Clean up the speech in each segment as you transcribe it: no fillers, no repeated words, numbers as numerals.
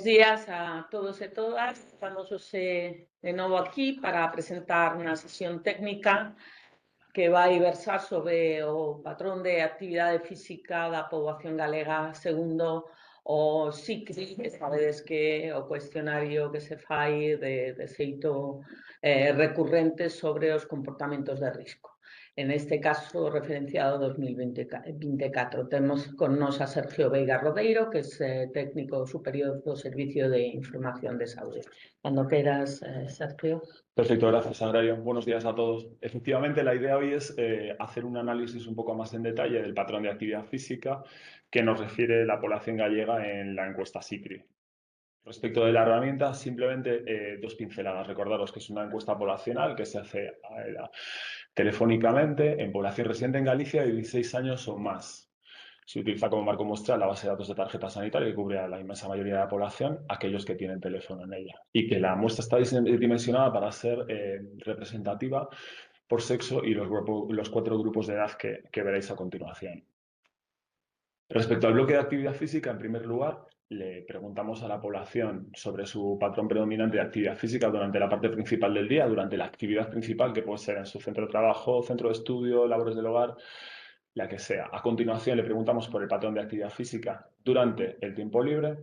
días a todos e todas. Estamos hoxe de novo aquí para presentar unha sesión técnica que vai versar sobre o patrón de actividade física da poboación galega segundo o SICRI, que sabedes que é o cuestionario que se fai de xeito recurrente sobre os comportamentos de risco. En este caso, referenciado 2024. Temos con nos a Sergio Veiga Rodeiro, que é técnico superior do Servicio de Información de Saúde. Cando queras, Sergio. Perfecto, gracias, Agrario. Buenos días a todos. Efectivamente, la idea hoy es hacer un análisis un poco más en detalle del patrón de actividad física que nos refiere la población gallega en la encuesta SICRI. Respecto de la herramienta, simplemente dos pinceladas. Recordaros que es una encuesta poblacional que se hace telefónicamente en población residente en Galicia de 16 años o más. Se utiliza como marco muestral la base de datos de tarjeta sanitaria que cubre a la inmensa mayoría de la población, aquellos que tienen teléfono en ella. Y que la muestra está dimensionada para ser representativa por sexo y los 4 grupos de edad que veréis a continuación. Respecto al bloque de actividad física, en primer lugar, le preguntamos a la población sobre su patrón predominante de actividad física durante la parte principal del día, durante la actividad principal, que puede ser en su centro de trabajo, centro de estudio, labores del hogar, la que sea. A continuación, le preguntamos por el patrón de actividad física durante el tiempo libre.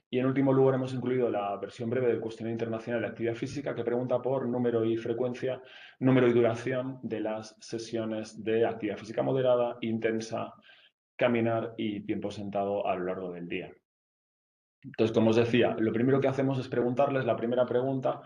Y en último lugar, hemos incluido la versión breve del Cuestionario Internacional de Actividad Física, que pregunta por número y frecuencia, número y duración de las sesiones de actividad física moderada, intensa, caminar y tiempo sentado a lo largo del día. Entonces, como os decía, lo primero que hacemos es preguntarles, la primera pregunta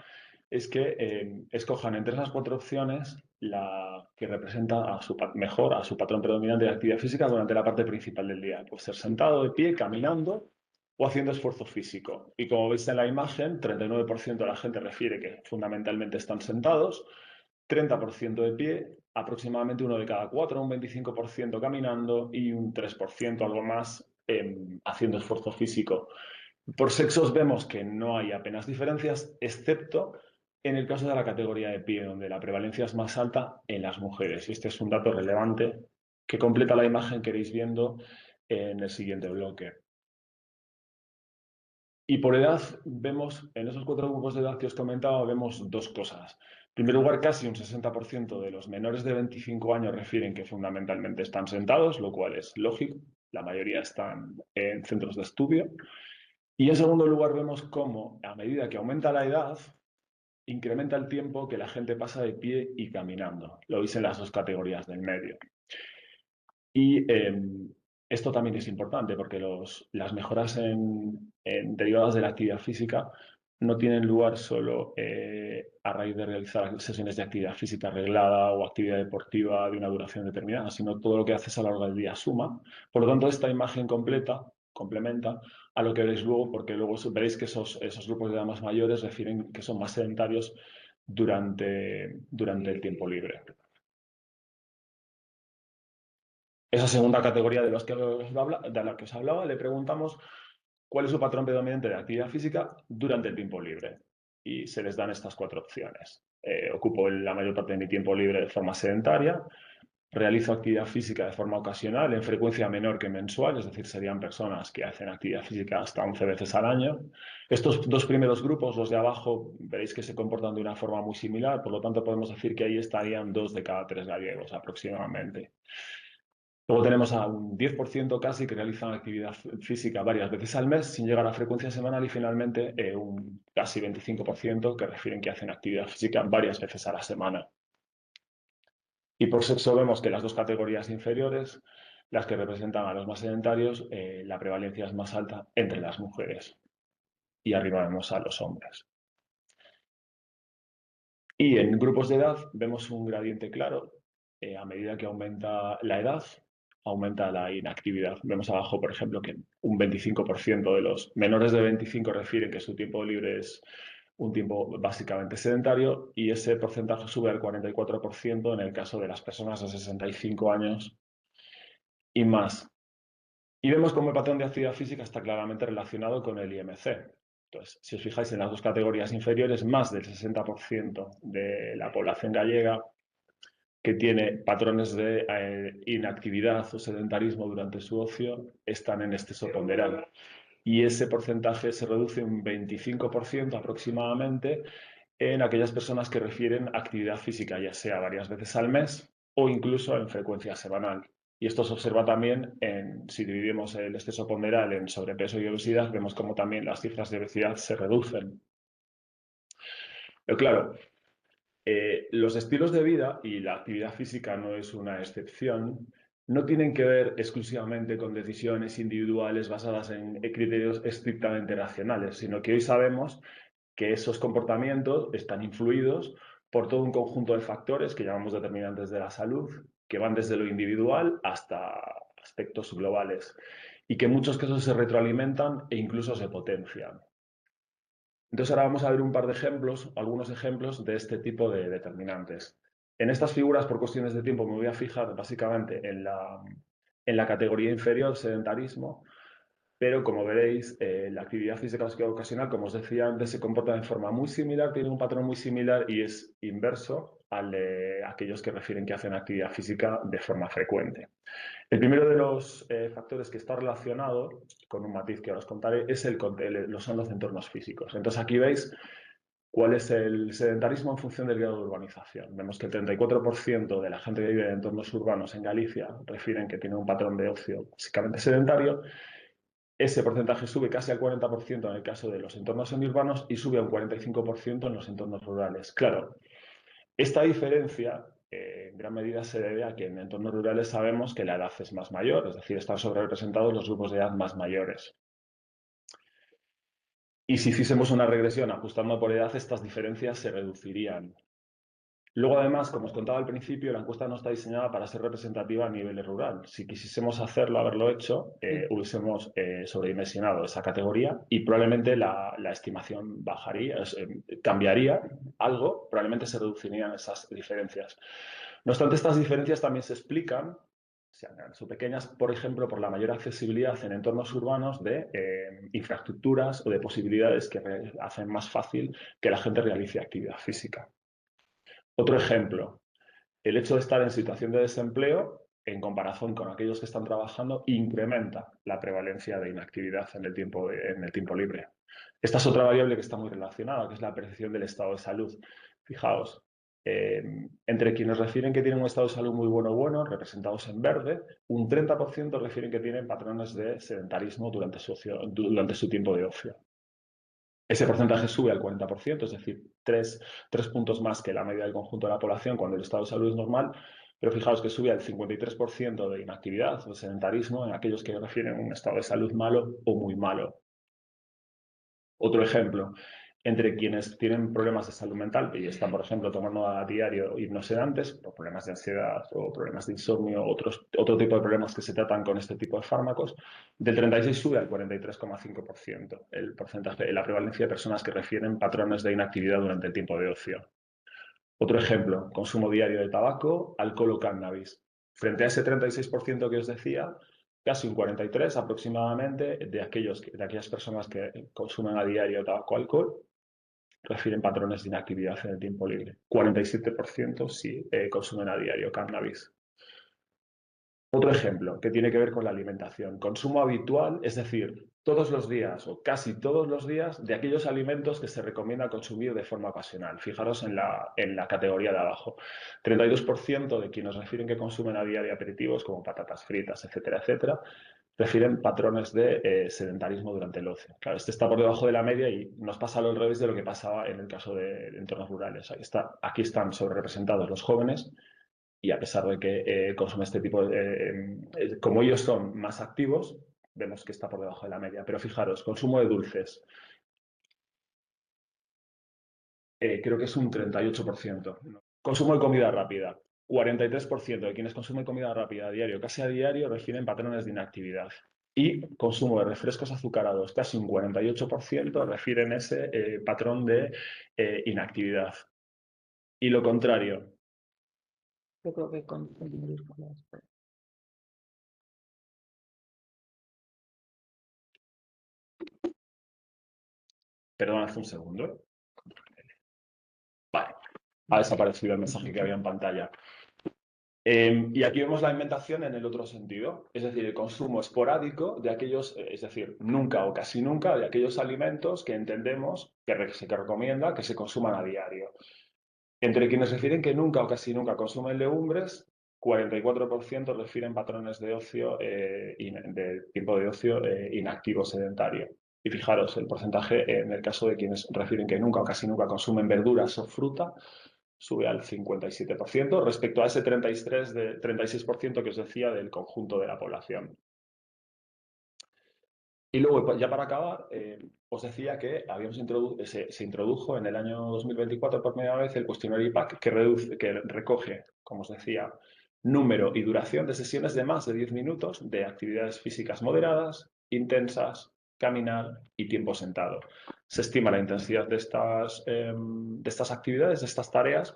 es que escojan entre esas 4 opciones la que representa mejor a su patrón predominante de actividad física durante la parte principal del día. Puede ser sentado, de pie, caminando o haciendo esfuerzo físico. Y como veis en la imagen, 39% de la gente refiere que fundamentalmente están sentados, 30% de pie, aproximadamente 1 de cada 4, un 25% caminando y un 3%, algo más, haciendo esfuerzo físico. Por sexos vemos que no hay apenas diferencias, excepto en el caso de la categoría de pie, donde la prevalencia es más alta en las mujeres. Y este es un dato relevante que completa la imagen que iréis viendo en el siguiente bloque. Y por edad, vemos, en esos 4 grupos de edad que os comentaba, vemos 2 cosas. En primer lugar, casi un 60% de los menores de 25 años refieren que fundamentalmente están sentados, lo cual es lógico. La mayoría están en centros de estudio. Y en segundo lugar, vemos cómo, a medida que aumenta la edad, incrementa el tiempo que la gente pasa de pie y caminando. Lo veis en las 2 categorías del medio. Y esto también es importante porque las mejoras derivadas de la actividad física no tienen lugar solo a raíz de realizar sesiones de actividad física reglada o actividad deportiva de una duración determinada, sino todo lo que haces a lo largo del día suma. Por lo tanto, esta imagen complementa a lo que veréis luego, porque luego veréis que esos grupos de edad más mayores refieren que son más sedentarios durante el tiempo libre. Esa segunda categoría de la que os hablaba, le preguntamos cuál es su patrón predominante de actividad física durante el tiempo libre. Y se les dan estas 4 opciones. Ocupo la mayor parte de mi tiempo libre de forma sedentaria, realizo actividad física de forma ocasional, en frecuencia menor que mensual, es decir, serían personas que hacen actividad física hasta 11 veces al año. Estos 2 primeros grupos, los de abajo, veréis que se comportan de una forma muy similar, por lo tanto podemos decir que ahí estarían 2 de cada 3 gallegos aproximadamente. Luego tenemos a un 10% casi que realizan actividad física varias veces al mes sin llegar a frecuencia semanal y finalmente un casi 25% que refieren que hacen actividad física varias veces a la semana. Y por sexo vemos que las 2 categorías inferiores, las que representan a los más sedentarios, la prevalencia es más alta entre las mujeres. Y arriba vemos a los hombres. Y en grupos de edad vemos un gradiente claro. A medida que aumenta la edad, aumenta la inactividad. Vemos abajo, por ejemplo, que un 25% de los menores de 25 refieren que su tiempo libre es un tiempo básicamente sedentario y ese porcentaje sube al 44% en el caso de las personas de 65 años y más. Y vemos cómo el patrón de actividad física está claramente relacionado con el IMC. Entonces, si os fijáis en las 2 categorías inferiores, más del 60% de la población gallega que tiene patrones de inactividad o sedentarismo durante su ocio están en exceso ponderal. y ese porcentaje se reduce un 25% aproximadamente en aquellas personas que refieren actividad física, ya sea varias veces al mes o incluso en frecuencia semanal. Y esto se observa también si dividimos el exceso ponderal en sobrepeso y obesidad, vemos como también las cifras de obesidad se reducen. Pero claro, los estilos de vida, y la actividad física no es una excepción, no tienen que ver exclusivamente con decisiones individuales basadas en criterios estrictamente racionales, sino que hoy sabemos que esos comportamientos están influidos por todo un conjunto de factores que llamamos determinantes de la salud, que van desde lo individual hasta aspectos globales y que en muchos casos se retroalimentan e incluso se potencian. Entonces ahora vamos a ver un par de ejemplos, algunos ejemplos de este tipo de determinantes. En estas figuras, por cuestiones de tiempo, me voy a fijar básicamente en la categoría inferior, sedentarismo, pero como veréis, la actividad física ocasional, como os decía antes, se comporta de forma muy similar, tiene un patrón muy similar y es inverso al de aquellos que refieren que hacen actividad física de forma frecuente. El primero de los factores que está relacionado, con un matiz que ahora os contaré, son los entornos físicos. Entonces aquí veis cuál es el sedentarismo en función del grado de urbanización. Vemos que el 34% de la gente que vive en entornos urbanos en Galicia refieren que tiene un patrón de ocio básicamente sedentario. Ese porcentaje sube casi al 40% en el caso de los entornos semiurbanos y sube a un 45% en los entornos rurales. Claro, esta diferencia en gran medida se debe a que en entornos rurales sabemos que la edad es más mayor, es decir, están sobrerepresentados los grupos de edad más mayores. Y si hiciésemos una regresión ajustando por edad, estas diferencias se reducirían. Luego, además, como os contaba al principio, la encuesta no está diseñada para ser representativa a nivel rural. Si quisiésemos haberlo hecho, hubiésemos sobredimensionado esa categoría y probablemente la estimación bajaría, cambiaría algo, probablemente se reducirían esas diferencias. No obstante, estas diferencias también se explican, sean grandes o pequeñas, por ejemplo, por la mayor accesibilidad en entornos urbanos de infraestructuras o de posibilidades que hacen más fácil que la gente realice actividad física. Otro ejemplo, el hecho de estar en situación de desempleo, en comparación con aquellos que están trabajando, incrementa la prevalencia de inactividad en el tiempo libre. Esta es otra variable que está muy relacionada, que es la percepción del estado de salud. Fijaos, entre quienes refieren que tienen un estado de salud muy bueno, representados en verde, un 30% refieren que tienen patrones de sedentarismo durante su tiempo de ocio. Ese porcentaje sube al 40%, es decir, tres puntos más que la media del conjunto de la población cuando el estado de salud es normal, pero fijaos que sube al 53% de inactividad o sedentarismo en aquellos que refieren un estado de salud malo o muy malo. Otro ejemplo, entre quienes tienen problemas de salud mental y están, por ejemplo, tomando a diario hipnosedantes, por problemas de ansiedad o problemas de insomnio, otro tipo de problemas que se tratan con este tipo de fármacos, del 36 sube al 43,5% el porcentaje, la prevalencia de personas que refieren patrones de inactividad durante el tiempo de ocio. Otro ejemplo, consumo diario de tabaco, alcohol o cannabis. Frente a ese 36% que os decía, casi un 43% aproximadamente de aquellas personas que consumen a diario tabaco o alcohol refieren patrones de inactividad en el tiempo libre. 47% sí consumen a diario cannabis. Otro ejemplo que tiene que ver con la alimentación. Consumo habitual, es decir, todos los días o casi todos los días de aquellos alimentos que se recomienda consumir de forma ocasional. Fijaros en la categoría de abajo. 32% de quienes refieren que consumen a diario aperitivos como patatas fritas, etcétera, etcétera, refieren patrones de sedentarismo durante el ocio. Claro, este está por debajo de la media y nos pasa al revés de lo que pasaba en el caso de entornos rurales. Aquí están sobrerepresentados los jóvenes y a pesar de que consume este tipo como ellos son más activos, vemos que está por debajo de la media. Pero fijaros, consumo de dulces, creo que es un 38%. Consumo de comida rápida, 43% de quienes consumen comida rápida a diario, casi a diario, refieren patrones de inactividad. Y consumo de refrescos azucarados, casi un 48%, refieren ese patrón de inactividad. Y lo contrario. Yo creo que confundir con esto. Perdón, un segundo. Vale, ha desaparecido el mensaje que había en pantalla. Y aquí vemos la alimentación en el otro sentido, es decir, el consumo esporádico de aquellos, es decir, nunca o casi nunca, de aquellos alimentos que entendemos se recomienda que se consuman a diario. Entre quienes refieren que nunca o casi nunca consumen legumbres, 44% refieren patrones de ocio, de tiempo de ocio inactivo sedentario. Y fijaros, el porcentaje en el caso de quienes refieren que nunca o casi nunca consumen verduras o fruta sube al 57% respecto a ese 36% que os decía del conjunto de la población. Y luego, pues, ya para acabar, os decía que se introdujo en el año 2024 por primera vez el cuestionario IPAC que recoge, como os decía, número y duración de sesiones de más de 10 minutos de actividades físicas moderadas, intensas, caminar y tiempo sentado. Se estima la intensidad de estas actividades, de estas tareas,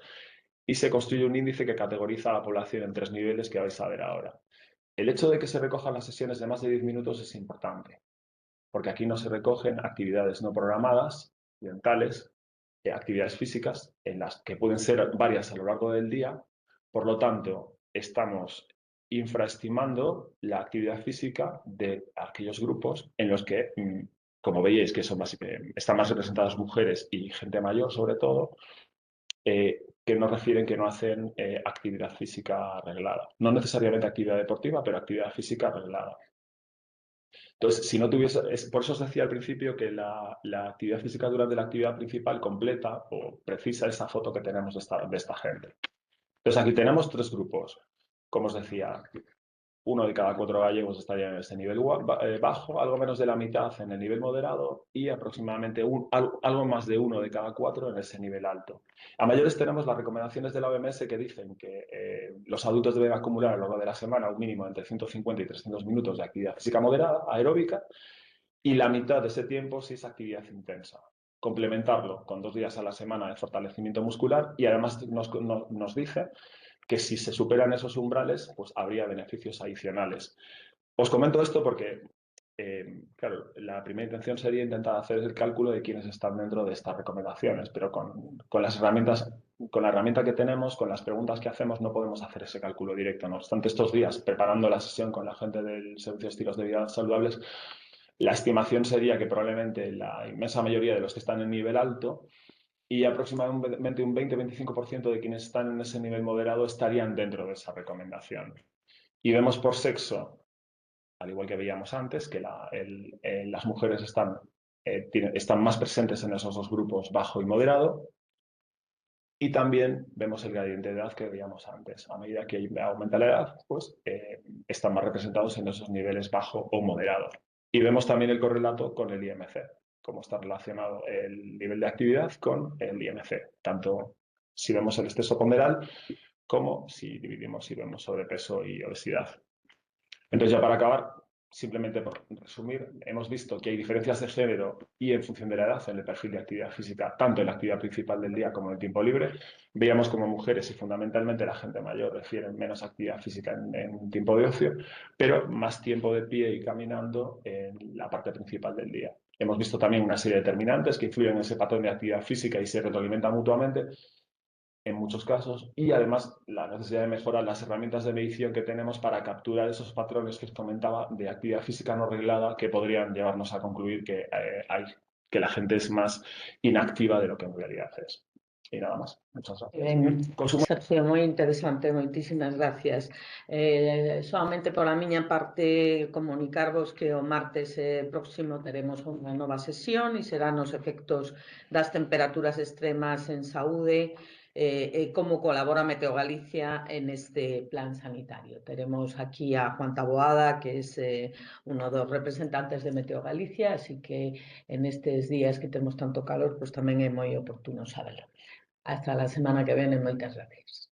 y se construye un índice que categoriza a la población en 3 niveles que vais a ver ahora. El hecho de que se recojan las sesiones de más de 10 minutos es importante, porque aquí no se recogen actividades no programadas, accidentales, actividades físicas, en las que pueden ser varias a lo largo del día. Por lo tanto, estamos infraestimando la actividad física de aquellos grupos en los que, como veis, que están más representadas mujeres y gente mayor, sobre todo, que nos refieren que no hacen actividad física reglada. No necesariamente actividad deportiva, pero actividad física reglada. Entonces, si no tuviese, por eso os decía al principio que la actividad física durante la actividad principal completa o precisa esa foto que tenemos de esta gente. Entonces, aquí tenemos 3 grupos. Como os decía, 1 de cada 4 gallegos estaría en ese nivel bajo, algo menos de la mitad en el nivel moderado y aproximadamente algo más de 1 de cada 4 en ese nivel alto. A mayores tenemos las recomendaciones de la OMS que dicen que los adultos deben acumular a lo largo de la semana un mínimo entre 150 y 300 minutos de actividad física moderada, aeróbica, y la mitad de ese tiempo si es actividad intensa. Complementarlo con 2 días a la semana de fortalecimiento muscular y además nos dice que si se superan esos umbrales, pues habría beneficios adicionales. Os comento esto porque, claro, la primera intención sería intentar hacer el cálculo de quiénes están dentro de estas recomendaciones, pero con las herramientas, con la herramienta que tenemos, con las preguntas que hacemos, no podemos hacer ese cálculo directo. No obstante, estos días, preparando la sesión con la gente del Servicio de Estilos de Vida Saludables, la estimación sería que probablemente la inmensa mayoría de los que están en nivel alto y aproximadamente un 20-25% de quienes están en ese nivel moderado estarían dentro de esa recomendación. Y vemos por sexo, al igual que veíamos antes, que las mujeres están más presentes en esos 2 grupos, bajo y moderado. Y también vemos el gradiente de edad que veíamos antes. A medida que aumenta la edad, pues están más representados en esos niveles bajo o moderado. Y vemos también el correlato con el IMC, cómo está relacionado el nivel de actividad con el IMC, tanto si vemos el exceso ponderal como si dividimos y vemos sobrepeso y obesidad. Entonces, ya para acabar, simplemente por resumir, hemos visto que hay diferencias de género y en función de la edad en el perfil de actividad física, tanto en la actividad principal del día como en el tiempo libre. Veíamos como mujeres y fundamentalmente la gente mayor refieren menos actividad física en tiempo de ocio, pero más tiempo de pie y caminando en la parte principal del día. Hemos visto también una serie de determinantes que influyen en ese patrón de actividad física y se retroalimentan mutuamente en muchos casos, y además la necesidad de mejorar las herramientas de medición que tenemos para capturar esos patrones que os comentaba de actividad física no reglada que podrían llevarnos a concluir que la gente es más inactiva de lo que en realidad es. Y nada más. Muchas gracias. Sergio, moi interesante, moitísimas gracias. Solamente por a miña parte comunicarvos que o martes próximo teremos unha nova sesión e serán os efectos das temperaturas extremas en saúde e como colabora Meteo Galicia en este plan sanitario. Teremos aquí a Juan Taboada, que es uno dos representantes de Meteo Galicia, así que en estes días que temos tanto calor, pues tamén é moi oportuno saberlo. Hasta la semana que viene, muchas gracias.